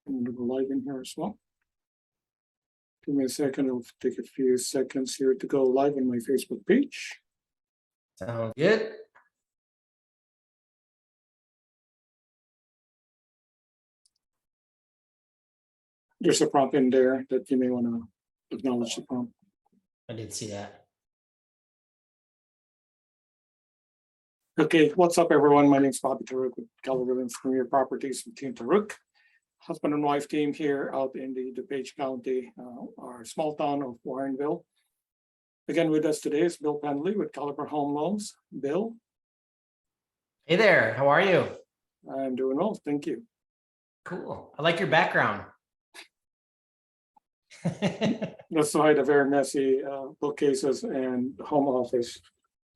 I'm going to go live in here as well. Give me a second. It'll take a few seconds here to go live on my Facebook page. Sounds good. There's a prompt in there that you may want to acknowledge the prompt. I did see that. Okay, what's up, everyone? My name is Bobby Taruk with Keller Williams Premier Properties with Team Taruk. Husband and wife team here out in the DuPage County, our small town of Warrenville. Again, with us today is Bill Penley with Caliber Home Loans. Bill. Hey there, how are you? I'm doing well, thank you. Cool. I like your background. Let's hide the very messy bookcases and home office.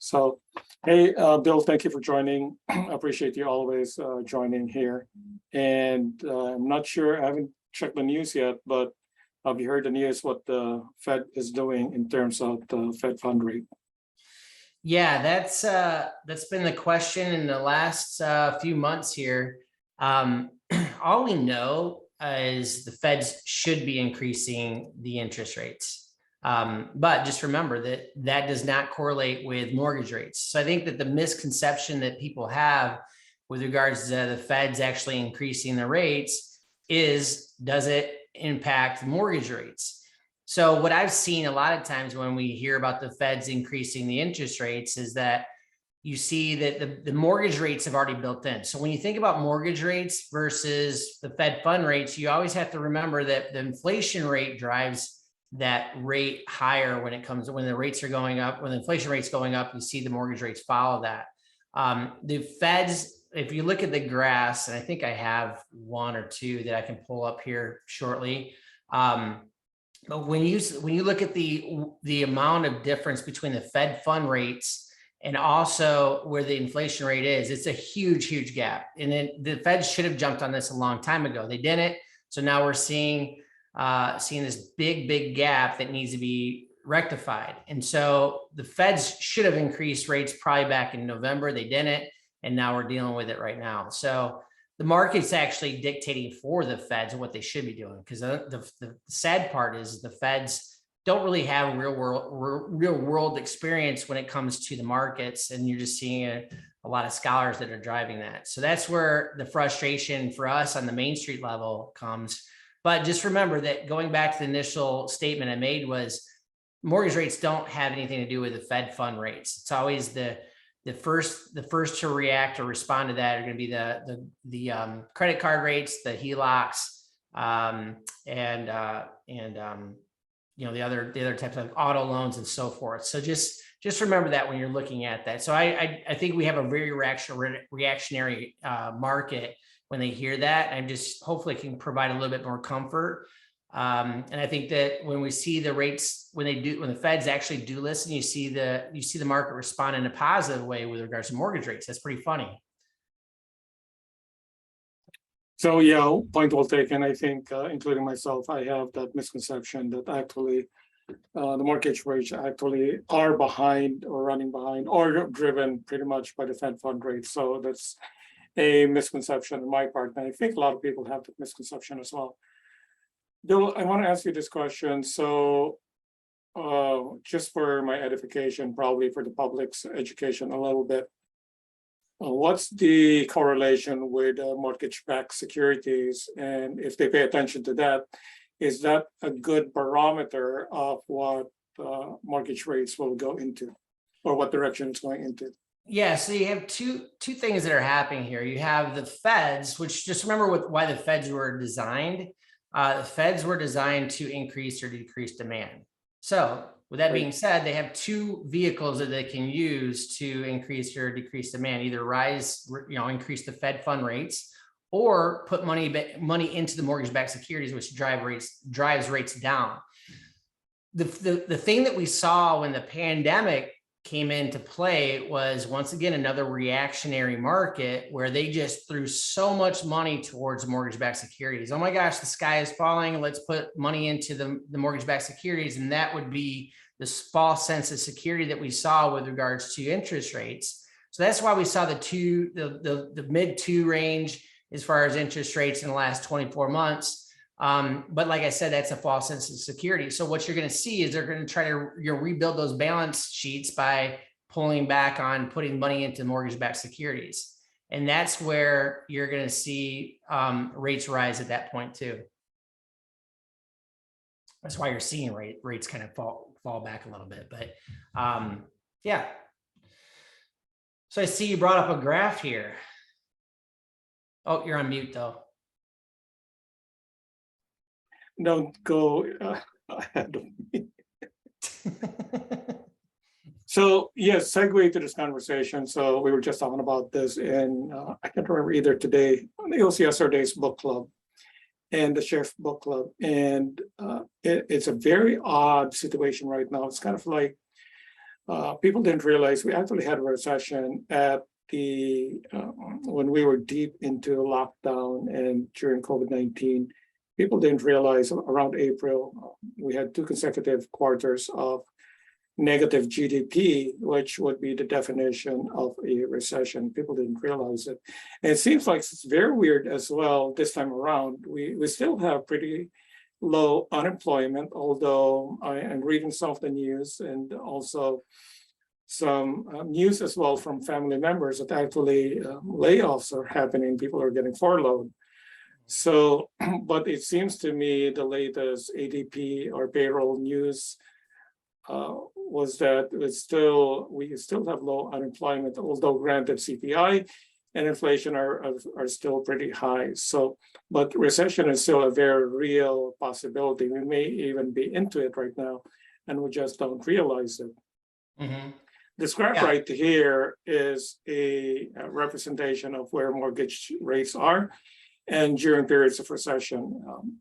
So, hey, Bill, thank you for joining. I appreciate you always joining here. And I'm not sure, I haven't checked the news yet, but have you heard the news what the Fed is doing in terms of the Fed fund rate? Yeah, that's been the question in the last few months here. All we know is the Feds should be increasing the interest rates. But just remember that does not correlate with mortgage rates. So I think that the misconception that people have with regards to the Feds actually increasing the rates is, does it impact mortgage rates? So what I've seen a lot of times when we hear about the Feds increasing the interest rates is that you see that the mortgage rates have already built in. So when you think about mortgage rates versus the Fed fund rates, you always have to remember that the inflation rate drives that rate higher when the rates are going up. When the inflation rate's going up, you see the mortgage rates follow that. The Feds, if you look at the graphs, and I think I have one or two that I can pull up here shortly. But when you look at the amount of difference between the Fed fund rates and also where the inflation rate is, it's a huge gap. And then the Feds should have jumped on this a long time ago. They didn't. So now we're seeing this big gap that needs to be rectified. And so the Feds should have increased rates probably back in November. They didn't. And now we're dealing with it right now. So the market's actually dictating for the Feds what they should be doing. Because the sad part is the Feds don't really have real world experience when it comes to the markets. And you're just seeing a lot of scholars that are driving that. So that's where the frustration for us on the Main Street level comes. But just remember that going back to the initial statement I made was mortgage rates don't have anything to do with the Fed fund rates. It's always the first to react or respond to that are going to be the credit card rates, the HELOCs, and the other types of auto loans and so forth. So just remember that when you're looking at that. So I think we have a very reactionary market when they hear that. And just hopefully can provide a little bit more comfort. And I think that when we see the rates, when the Feds actually do listen, you see the market respond in a positive way with regards to mortgage rates. That's pretty funny. So yeah, point well taken. I think, including myself, I have that misconception that actually the mortgage rates actually are behind or running behind or driven pretty much by the Fed fund rate. So that's a misconception on my part. And I think a lot of people have that misconception as well. Bill, I want to ask you this question. So just for my edification, probably for the public's education a little bit, what's the correlation with mortgage-backed securities? And if they pay attention to that, is that a good barometer of what mortgage rates will go into or what direction it's going into? Yeah, so you have two things that are happening here. You have the Feds, which just remember why the Feds were designed. The Feds were designed to increase or decrease demand. So with that being said, they have two vehicles that they can use to increase or decrease demand, either increase the Fed fund rates or put money into the mortgage-backed securities, which drives rates down. The thing that we saw when the pandemic came into play was once again another reactionary market where they just threw so much money towards mortgage-backed securities. Oh my gosh, the sky is falling. Let's put money into the mortgage-backed securities. And that would be the false sense of security that we saw with regards to interest rates. So that's why we saw the mid 2 range as far as interest rates in the last 24 months. But like I said, that's a false sense of security. So what you're going to see is they're going to try to rebuild those balance sheets by pulling back on putting money into mortgage-backed securities. And that's where you're going to see rates rise at that point too. That's why you're seeing rates kind of fall back a little bit. But yeah. So I see you brought up a graph here. Oh, you're on mute though. Don't go ahead of me. So yes, segue to this conversation. So we were just talking about this in, I can't remember either today, I think it was yesterday's book club and the chef book club. And it's a very odd situation right now. It's kind of like people didn't realize we actually had a recession at the, when we were deep into lockdown and during COVID-19. People didn't realize around April, we had 2 consecutive quarters of negative GDP, which would be the definition of a recession. People didn't realize it. And it seems like it's very weird as well this time around. We still have pretty low unemployment, although I'm reading some of the news and also some news as well from family members that actually layoffs are happening. People are getting furloughed. So, but it seems to me the latest ADP or payroll news was that we still have low unemployment, although granted CPI and inflation are still pretty high. So, but recession is still a very real possibility. We may even be into it right now, and we just don't realize it. Mm-hmm. This graph right here is a representation of where mortgage rates are. And during periods of recession,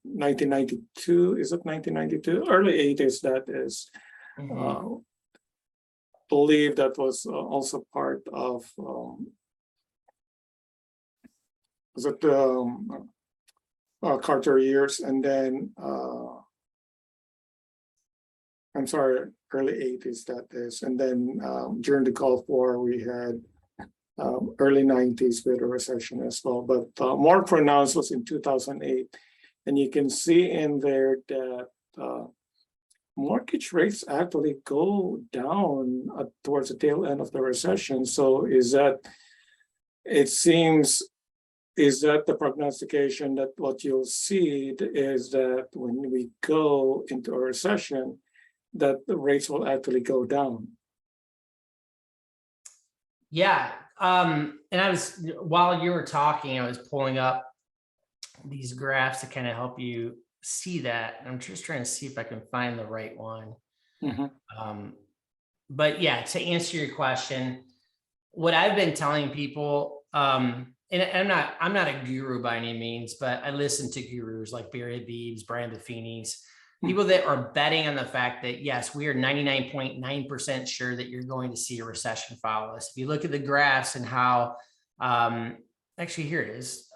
1992, is it 1992? Early 80s, that is. Believe that was also part of, was it Carter years, and then, I'm sorry, early 80s, that is. And then during the Gulf War, we had early 90s with a recession as well, but more pronounced was in 2008. And you can see in there that mortgage rates actually go down towards the tail end of the recession. So is that the prognostication that what you'll see is that when we go into a recession, that the rates will actually go down? Yeah. And while you were talking, I was pulling up these graphs to kind of help you see that. I'm just trying to see if I can find the right one. But yeah, to answer your question, what I've been telling people, and I'm not a guru by any means, but I listen to gurus like Barry Beebs, Brian Buffini's, people that are betting on the fact that, yes, we are 99.9% sure that you're going to see a recession follow us. If you look at the graphs and how, actually here it is.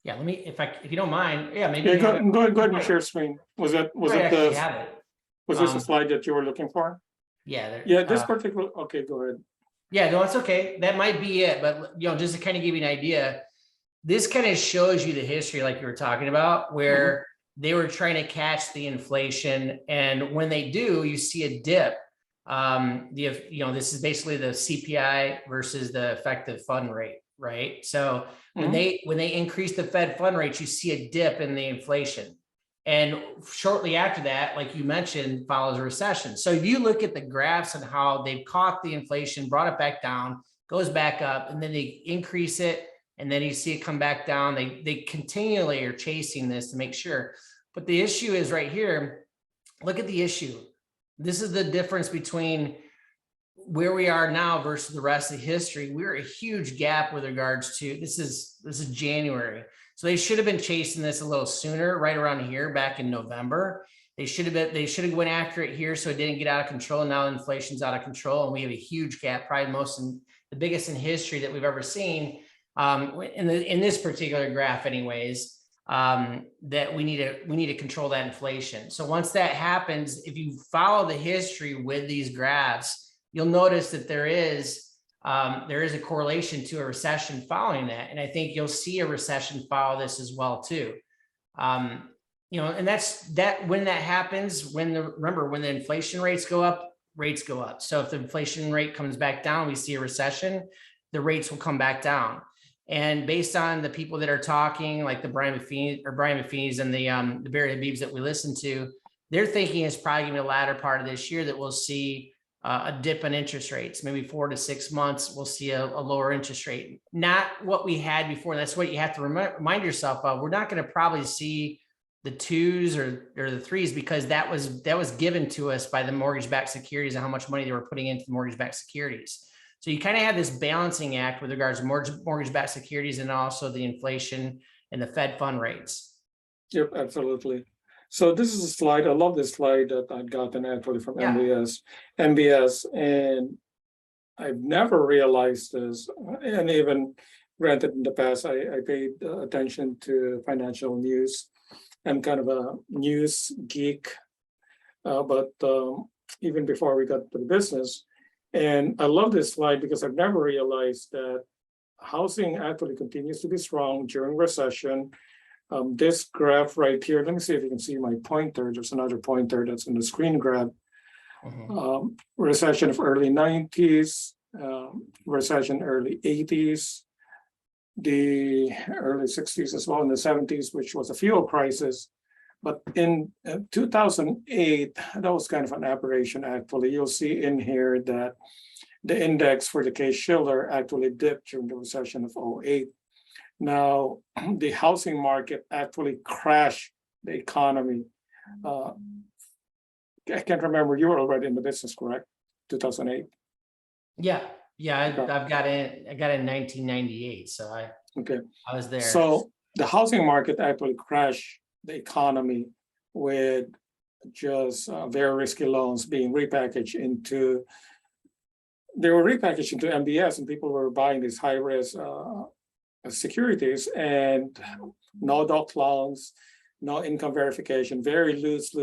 Yeah, let me, if you don't mind, yeah, maybe. Yeah, go ahead and share screen. Was this a slide that you were looking for? Yeah. This particular, okay, go ahead. Yeah, no, it's okay. That might be it, but just to kind of give you an idea, this kind of shows you the history, like you were talking about, where they were trying to catch the inflation, and when they do, you see a dip. This is basically the CPI versus the effective fund rate, right? So when they increase the Fed fund rate, you see a dip in the inflation, and shortly after that, like you mentioned, follows a recession. So if you look at the graphs and how they've caught the inflation, brought it back down, goes back up, and then they increase it, and then you see it come back down. They continually are chasing this to make sure. But the issue is right here. Look at the issue. This is the difference between where we are now versus the rest of history. We're a huge gap with regards to, this is January. So they should have been chasing this a little sooner, right around here back in November. They should have went after it here so it didn't get out of control. Now inflation's out of control, and we have a huge gap, probably the biggest in history that we've ever seen. In this particular graph anyways, that we need to control that inflation. So once that happens, if you follow the history with these graphs, you'll notice that there is there is a correlation to a recession following that. And I think you'll see a recession follow this as well too. And that's when that happens, remember, when the inflation rates go up. So if the inflation rate comes back down, we see a recession, the rates will come back down. And based on the people that are talking, like the Brian Buffini's and the Barry Habibs that we listen to, they're thinking it's probably going to be the latter part of this year that we'll see a dip in interest rates. Maybe 4 to 6 months, we'll see a lower interest rate. Not what we had before. That's what you have to remind yourself of. We're not going to probably see the 2s or the 3s because that was given to us by the mortgage-backed securities and how much money they were putting into the mortgage-backed securities. So you kind of have this balancing act with regards to mortgage-backed securities and also the inflation and the Fed fund rates. Yep, absolutely. So this is a slide. I love this slide that I'd gotten actually from MBS, and I've never realized this. And even granted, in the past, I paid attention to financial news. I'm kind of a news geek, but even before we got to the business, and I love this slide because I've never realized that housing actually continues to be strong during recession. This graph right here, let me see if you can see my pointer. There's another pointer that's in the screen grab. Recession of early 90s, recession early 80s, the early 60s as well, in the 70s, which was a fuel crisis. But in 2008, that was kind of an aberration, actually. You'll see in here that the index for the Case-Shiller actually dipped during the recession of 08. Now, the housing market actually crashed the economy. I can't remember, you were already in the business, correct? 2008? Yeah, I've got in. I got in 1998, so I was there. So the housing market actually crashed the economy with just very risky loans being repackaged into. They were repackaged into MBS, and people were buying these high risk securities, and no doc loans, no income verification, very loose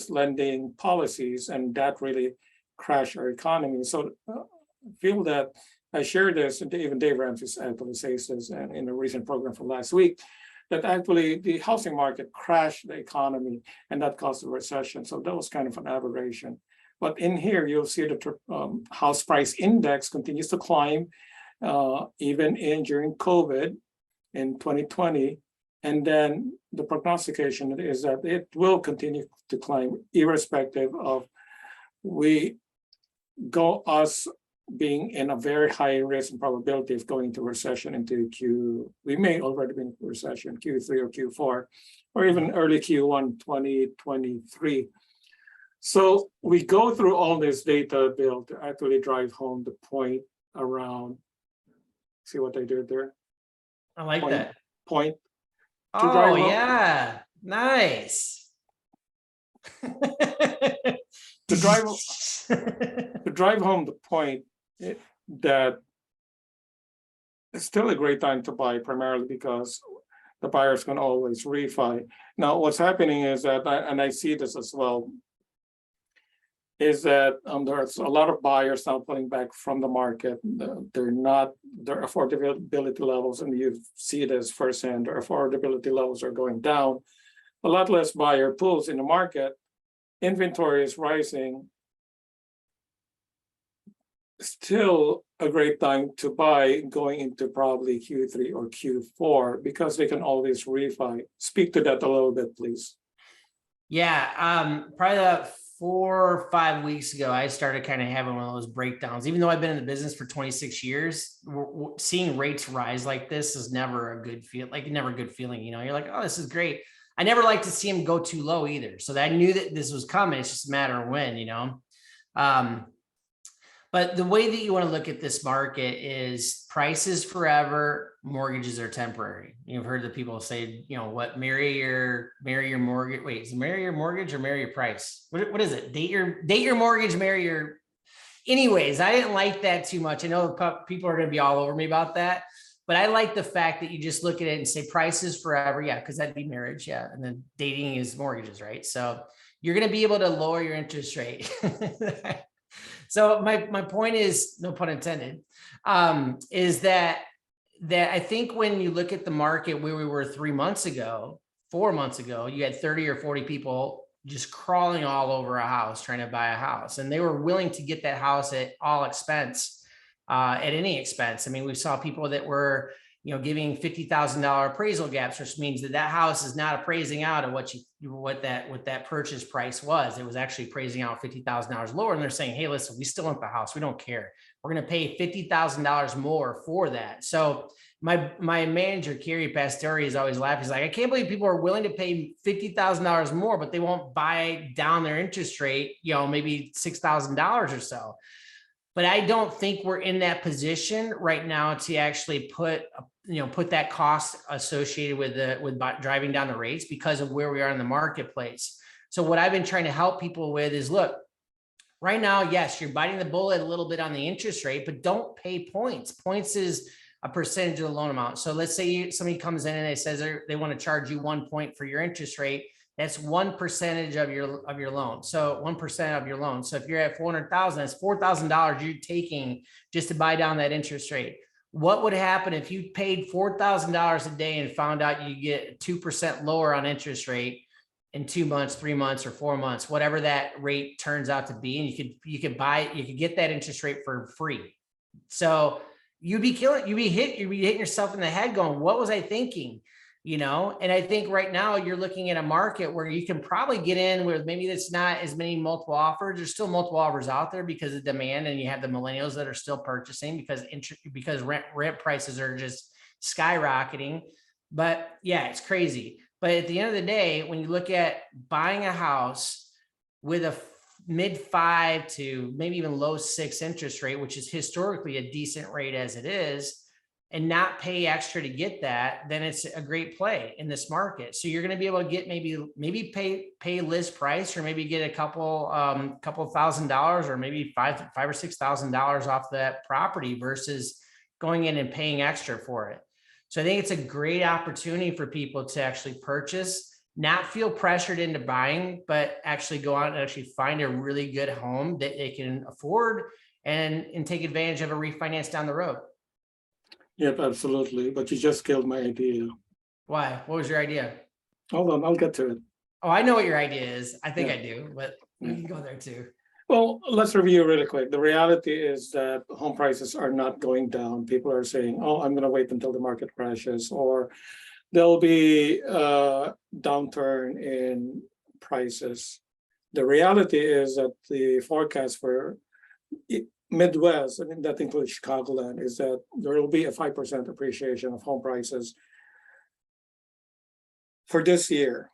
lending policies, and that really crashed our economy. So I feel that I share this, and even Dave Ramsey actually says this in a recent program from last week, that actually the housing market crashed the economy, and that caused a recession. So that was kind of an aberration. But in here, you'll see the house price index continues to climb, even during COVID in 2020. And then the prognostication is that it will continue to climb irrespective of us being in a very high risk and probability of going into recession we may already be in recession, Q3 or Q4, or even early Q1 2023. So we go through all this data, Bill, to actually drive home the point around, see what I did there? I like that. Point. Oh, yeah, nice. To drive home the point that it's still a great time to buy, primarily because the buyers can always refi. Now, what's happening is that, and I see this as well, is that there's a lot of buyers now pulling back from the market. Their affordability levels, and you see this firsthand, their affordability levels are going down. A lot less buyer pools in the market. Inventory is rising. Still a great time to buy going into probably Q3 or Q4 because they can always refi. Speak to that a little bit, please. Yeah, probably about 4 or 5 weeks ago, I started kind of having one of those breakdowns. Even though I've been in the business for 26 years, seeing rates rise like this is never a good feel. Never a good feeling. You're like, oh, this is great. I never like to see them go too low either. So I knew that this was coming. It's just a matter of when, But the way that you want to look at this market is prices forever, mortgages are temporary. You've heard the people say, marry your mortgage. Wait, is it marry your mortgage or marry your price? What is it? Date your mortgage, marry your. Anyways, I didn't like that too much. I know people are going to be all over me about that, but I like the fact that you just look at it and say prices forever. Yeah, because that'd be marriage. Yeah, and then dating is mortgages, right? So you're going to be able to lower your interest rate. So my point is, no pun intended, is that I think when you look at the market where we were 3 months ago, 4 months ago, you had 30 or 40 people just crawling all over a house trying to buy a house, and they were willing to get that house at all expense, at any expense. I mean, we saw people that were, giving $50,000 appraisal gaps, which means that house is not appraising out at what that purchase price was. It was actually appraising out $50,000 lower, and they're saying, hey, listen, we still want the house. We don't care. We're going to pay $50,000 more for that. So my manager, Carrie Pastori, is always laughing. He's like, I can't believe people are willing to pay $50,000 more, but they won't buy down their interest rate, maybe $6,000 or so. But I don't think we're in that position right now to actually put that cost associated with driving down the rates because of where we are in the marketplace. So what I've been trying to help people with is, look, right now, yes, you're biting the bullet a little bit on the interest rate, but don't pay points. Points is a percentage of the loan amount. So let's say somebody comes in and they says they want to charge you 1 point for your interest rate. That's 1% of your loan. So 1% of your loan. So if you're at 400,000, that's $4,000 you're taking just to buy down that interest rate. What would happen if you paid $4,000 a day and found out you get 2% lower on interest rate in 2 months, 3 months, or 4 months, whatever that rate turns out to be, and you could get that interest rate for free. So you'd be hitting yourself in the head going, what was I thinking? And I think right now you're looking at a market where you can probably get in where maybe it's not as many multiple offers. There's still multiple offers out there because of demand, and you have the millennials that are still purchasing because rent prices are just skyrocketing. But yeah, it's crazy. But at the end of the day, when you look at buying a house with a mid 5 to maybe even low 6 interest rate, which is historically a decent rate as it is, and not pay extra to get that, then it's a great play in this market. So you're going to be able to get maybe pay list price, or maybe get a couple $1,000s, or maybe five or $6,000 off that property versus going in and paying extra for it. So I think it's a great opportunity for people to actually purchase, not feel pressured into buying, but actually go out and actually find a really good home that they can afford and take advantage of a refinance down the road. Yep, absolutely. But you just killed my idea. Why? What was your idea? Hold on, I'll get to it. Oh, I know what your idea is. I think I do, but we can go there too. Well, let's review really quick. The reality is that home prices are not going down. People are saying, oh, I'm going to wait until the market crashes, or there'll be a downturn in prices. The reality is that the forecast for Midwest, I mean, that includes Chicagoland, is that there will be a 5% appreciation of home prices for this year.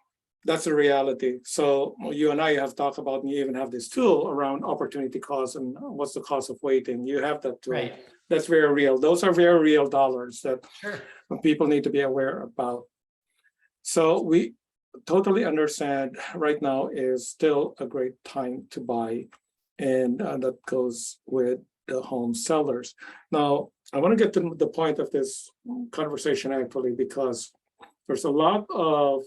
That's the reality. So you and I have talked about, and you even have this tool around opportunity cost and what's the cost of waiting. You have that tool. Right. That's very real. Those are very real dollars that Sure. people need to be aware about. So we totally understand right now is still a great time to buy. And that goes with the home sellers. Now, I want to get to the point of this conversation actually, because there's a lot of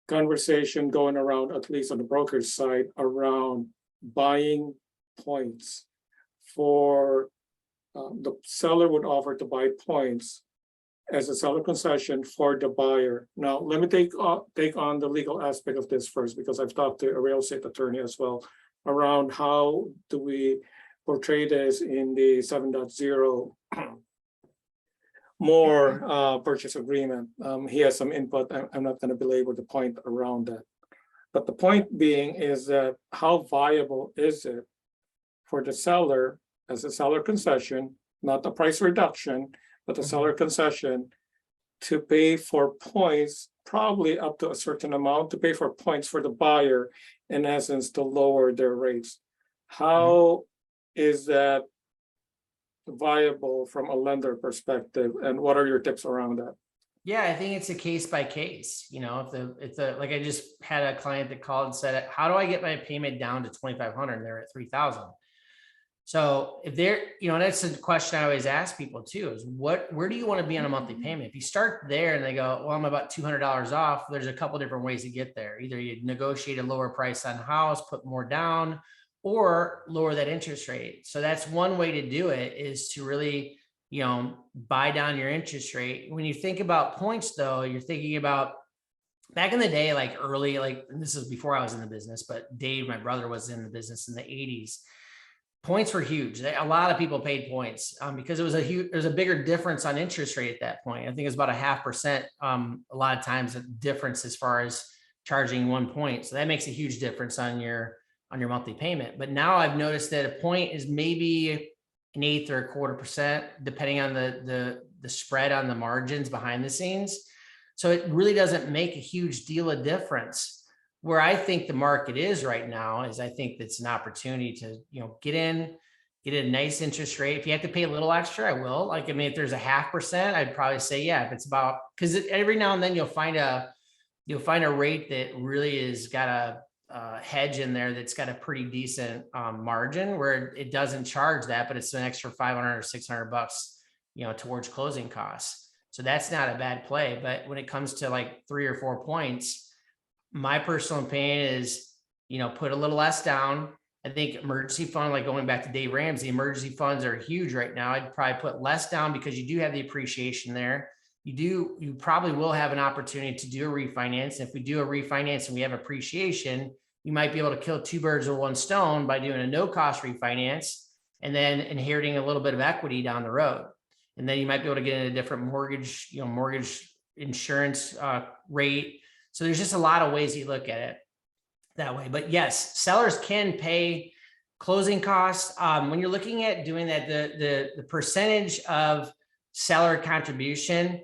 conversation going around, at least on the broker's side, around buying points. For the seller would offer to buy points as a seller concession for the buyer. Now, let me take on the legal aspect of this first, because I've talked to a real estate attorney as well around how do we portray this in the 7.0 more purchase agreement. He has some input. I'm not going to belabor the point around that. But the point being is that how viable is it for the seller as a seller concession, not a price reduction, but a seller concession, to pay for points, probably up to a certain amount, to pay for points for the buyer, in essence, to lower their rates. How is that viable from a lender perspective, and what are your tips around that? Yeah, I think it's a case by case. If like I just had a client that called and said, how do I get my payment down to 2,500 and they're at 3,000? So if they're, and that's a question I always ask people too, is where do you want to be on a monthly payment? If you start there and they go, well, I'm about $200 off, there's a couple different ways to get there. Either you negotiate a lower price on house, put more down, or lower that interest rate. So that's one way to do it, is to really, buy down your interest rate. When you think about points though, you're thinking about back in the day, like early, like this is before I was in the business, but Dave, my brother, was in the business in the 80s. Points were huge. A lot of people paid points because it was there's a bigger difference on interest rate at that point. I think it was about 0.5%. A lot of times a difference as far as charging 1 point. So that makes a huge difference on your monthly payment. But now I've noticed that a point is maybe 1/8 or 1/4%, depending on the spread on the margins behind the scenes. So it really doesn't make a huge deal of difference. Where I think the market is right now is I think that's an opportunity to, get a nice interest rate. If you have to pay a little extra, I will. Like, I mean, if there's 0.5%, I'd probably say, yeah, if it's about, because every now and then you'll find a rate that really is got a hedge in there that's got a pretty decent margin where it doesn't charge that, but it's an extra $500 or $600, towards closing costs. So that's not a bad play. But when it comes to like 3 or 4 points, my personal opinion is, put a little less down. I think emergency fund, like going back to Dave Ramsey, emergency funds are huge right now. I'd probably put less down because you do have the appreciation there. You probably will have an opportunity to do a refinance. If we do a refinance and we have appreciation, you might be able to kill 2 birds with 1 stone by doing a no cost refinance and then inheriting a little bit of equity down the road. And then you might be able to get in a different mortgage, mortgage insurance rate. So there's just a lot of ways you look at it that way. But yes, sellers can pay closing costs. When you're looking at doing that, the percentage of seller contribution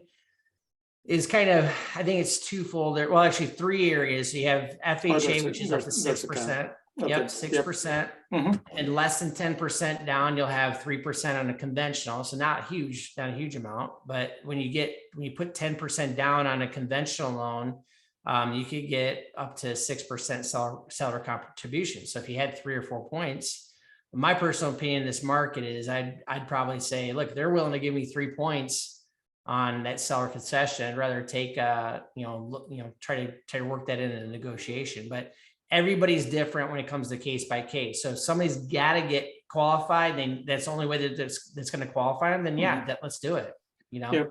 is kind of, I think it's twofold there. Well, actually 3 areas. So you have FHA, which is up to 6%. Okay. Yep, 6%. Mhm. And less than 10% down, you'll have 3% on a conventional. So not a huge amount. But when you put 10% down on a conventional loan, you could get up to 6% seller contribution. So if you had 3 or 4 points, my personal opinion in this market is I'd probably say, look, they're willing to give me 3 points on that seller concession. I'd rather take try to work that in a negotiation. But everybody's different when it comes to case by case. So if somebody's got to get qualified, then that's the only way that's going to qualify them. Then yeah, let's do it. Yeah.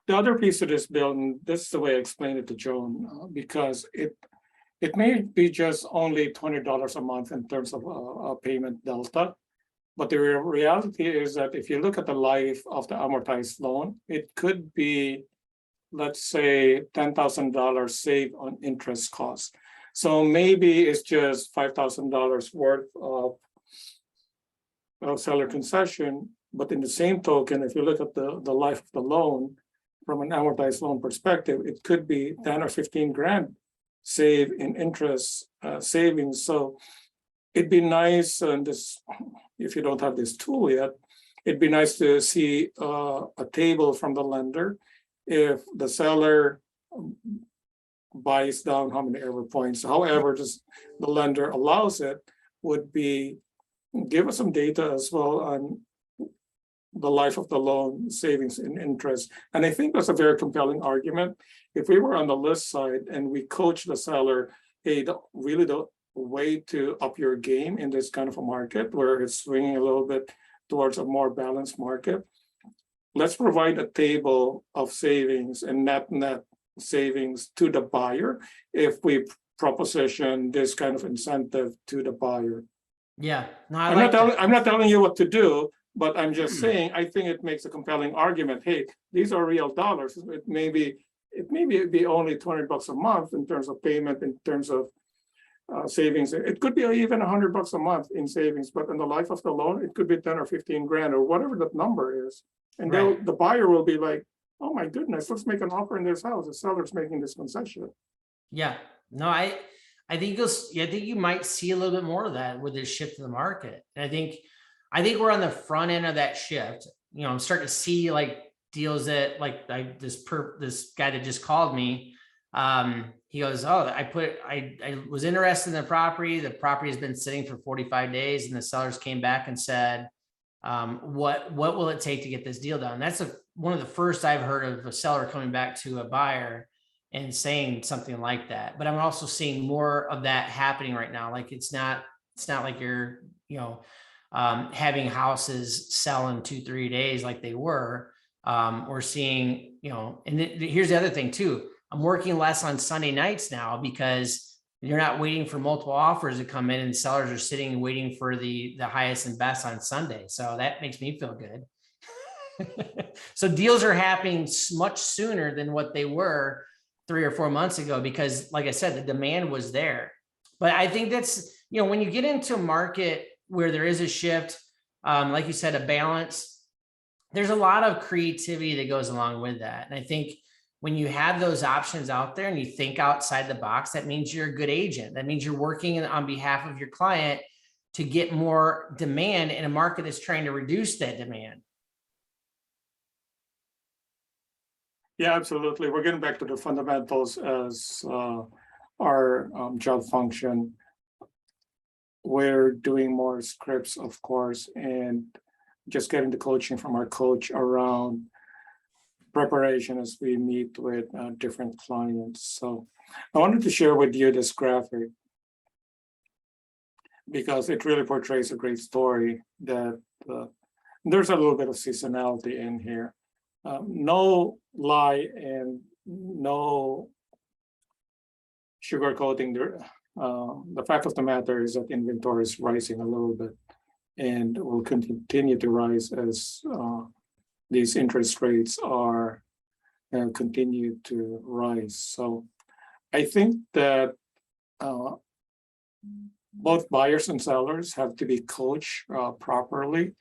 The other piece of this bill, and this is the way I explained it to Joan, because it may be just only $20 a month in terms of a payment delta, but the reality is that if you look at the life of the amortized loan, it could be, let's say, $10,000 saved on interest costs. So maybe it's just $5,000 worth of seller concession, but in the same token, if you look at the life of the loan, from an amortized loan perspective, it could be 10 or 15 grand save in interest savings. So it'd be nice, and this, if you don't have this tool yet, it'd be nice to see a table from the lender. If the seller buys down how many ever points, however, just the lender allows it, would be give us some data as well on the life of the loan, savings and interest. And I think that's a very compelling argument. If we were on the list side and we coach the seller, hey, the way to up your game in this kind of a market where it's swinging a little bit towards a more balanced market, let's provide a table of savings and net savings to the buyer if we proposition this kind of incentive to the buyer. Yeah, no, I'm not telling you what to do, but I'm just saying, I think it makes a compelling argument. Hey, these are real dollars. It may be only $20 a month in terms of payment, in terms of savings. It could be even $100 a month in savings, but in the life of the loan, it could be 10 or 15 grand or whatever that number is. And the buyer will be like, oh my goodness, let's make an offer in this house. The seller's making this concession. Yeah, no, I think you might see a little bit more of that with this shift to the market. And I think we're on the front end of that shift. I'm starting to see like deals that like this guy that just called me. He goes, oh, I was interested in the property. The property has been sitting for 45 days, and the sellers came back and said, what will it take to get this deal done? That's one of the first I've heard of a seller coming back to a buyer and saying something like that. But I'm also seeing more of that happening right now. Like it's not It's not like you're, having houses sell in 2-3 days like they were. We're seeing, and here's the other thing too. I'm working less on Sunday nights now because you're not waiting for multiple offers to come in, and sellers are sitting and waiting for the highest and best on Sunday. So that makes me feel good. So deals are happening much sooner than what they were 3 or 4 months ago, because like I said, the demand was there. But I think that's, when you get into a market where there is a shift, like you said, a balance, there's a lot of creativity that goes along with that. And I think when you have those options out there and you think outside the box, that means you're a good agent. That means you're working on behalf of your client to get more demand in a market that's trying to reduce that demand. Yeah, absolutely. We're getting back to the fundamentals as our job function. We're doing more scripts, of course, and just getting the coaching from our coach around preparation as we meet with different clients. So I wanted to share with you this graphic because it really portrays a great story that there's a little bit of seasonality in here. No lie and no sugarcoating. The fact of the matter is that inventory is rising a little bit and will continue to rise as these interest rates are continue to rise. So I think that both buyers and sellers have to be coached properly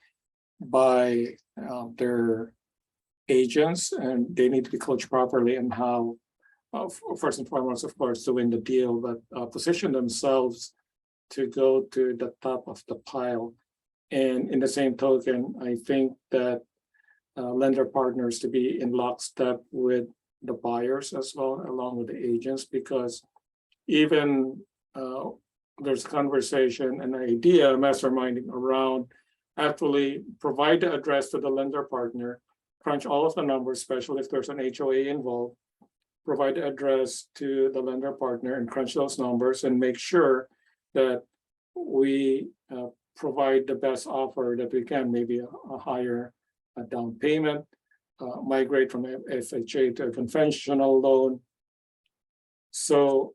by their agents, and they need to be coached properly in how, first and foremost, of course, to win the deal, but position themselves to go to the top of the pile. And in the same token, I think that lender partners to be in lockstep with the buyers as well, along with the agents, because even there's conversation and idea masterminding around actually provide the address to the lender partner, crunch all of the numbers, especially if there's an HOA involved, provide the address to the lender partner and crunch those numbers and make sure that we provide the best offer that we can, maybe a higher down payment, migrate from FHA to a conventional loan. So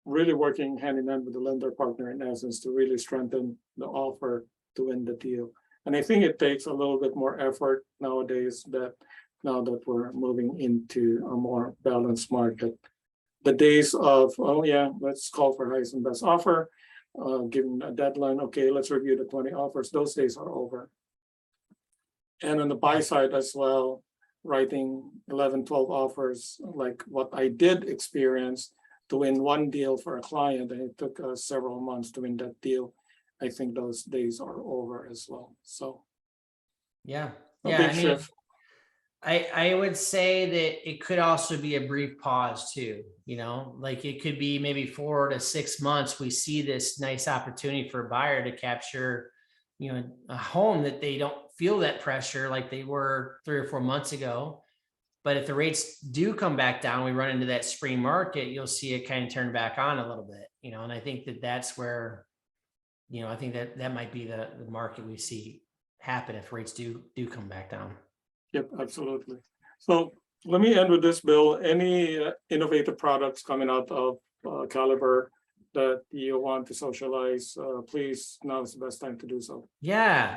really working hand in hand with the lender partner in essence to really strengthen the offer to win the deal. And I think it takes a little bit more effort nowadays now that we're moving into a more balanced market. The days of, oh yeah, let's call for highest and best offer, given a deadline, okay, let's review the 20 offers, those days are over. And on the buy side as well, writing 11, 12 offers, like what I did experience to win one deal for a client, and it took several months to win that deal. I think those days are over as well. So yeah, big shift. I would say that it could also be a brief pause too, like it could be maybe 4 to 6 months. We see this nice opportunity for a buyer to capture, a home that they don't feel that pressure like they were 3 or 4 months ago. But if the rates do come back down, we run into that spring market, you'll see it kind of turn back on a little bit, and I think that's where, I think that might be the market we see happen if rates do come back down. Yep, absolutely. So let me end with this, Bill. Any innovative products coming out of Caliber that you want to socialize, please, now is the best time to do so. Yeah.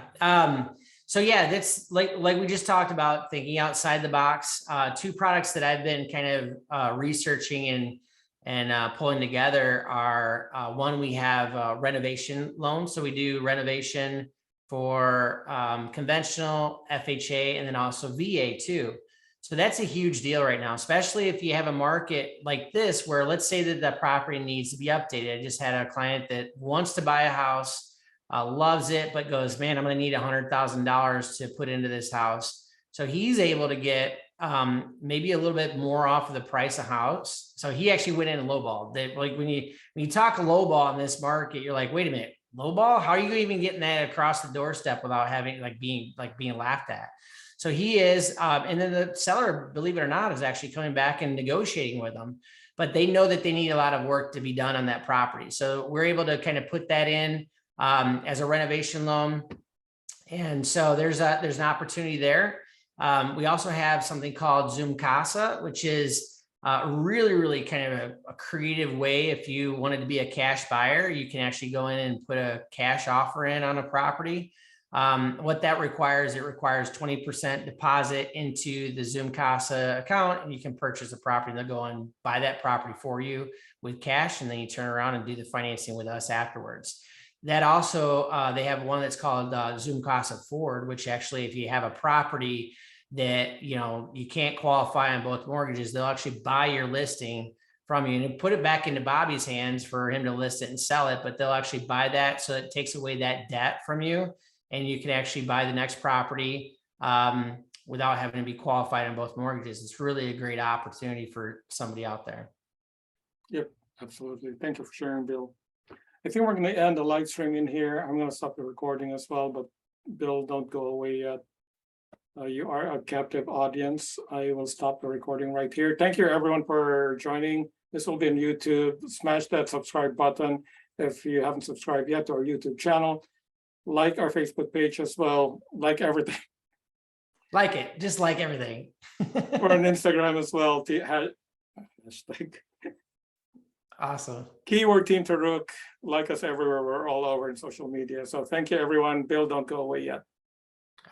So yeah, that's like we just talked about, thinking outside the box. 2 products that I've been kind of researching and pulling together are one, we have renovation loans. So we do renovation for conventional, FHA, and then also VA too. So that's a huge deal right now, especially if you have a market like this, where let's say that the property needs to be updated. I just had a client that wants to buy a house, loves it, but goes, man, I'm going to need $100,000 to put into this house. So he's able to get maybe a little bit more off of the price of house. So he actually went in and lowballed. That, like when you talk lowball in this market, you're like, wait a minute, lowball? How are you even getting that across the doorstep without having being laughed at? So he is, and then the seller, believe it or not, is actually coming back and negotiating with them, but they know that they need a lot of work to be done on that property. So we're able to kind of put that in. as a renovation loan. And so there's an opportunity there. We also have something called Zoom Casa, which is really kind of a creative way. If you wanted to be a cash buyer, you can actually go in and put a cash offer in on a property. What that requires, it requires 20% deposit into the Zoom Casa account, and you can purchase a property. They'll go and buy that property for you with cash, and then you turn around and do the financing with us afterwards. That also, they have one that's called Zoom Casa Forward, which actually, if you have a property that you can't qualify on both mortgages, they'll actually buy your listing from you and put it back into Bobby's hands for him to list it and sell it. But they'll actually buy that, so it takes away that debt from you, and you can actually buy the next property without having to be qualified on both mortgages. It's really a great opportunity for somebody out there. Yep, absolutely. Thank you for sharing, Bill. I think we're going to end the live stream in here. I'm going to stop the recording as well, but Bill, don't go away yet. You are a captive audience. I will stop the recording right here. Thank you everyone for joining. This will be on YouTube. Smash that subscribe button if you haven't subscribed yet to our YouTube channel. Like our Facebook page as well. Like everything. Like it, just like everything. We're on Instagram as well. Hashtag. Awesome. Keyword Team Taruk. Like us everywhere. We're all over in social media. So thank you everyone. Bill, don't go away yet.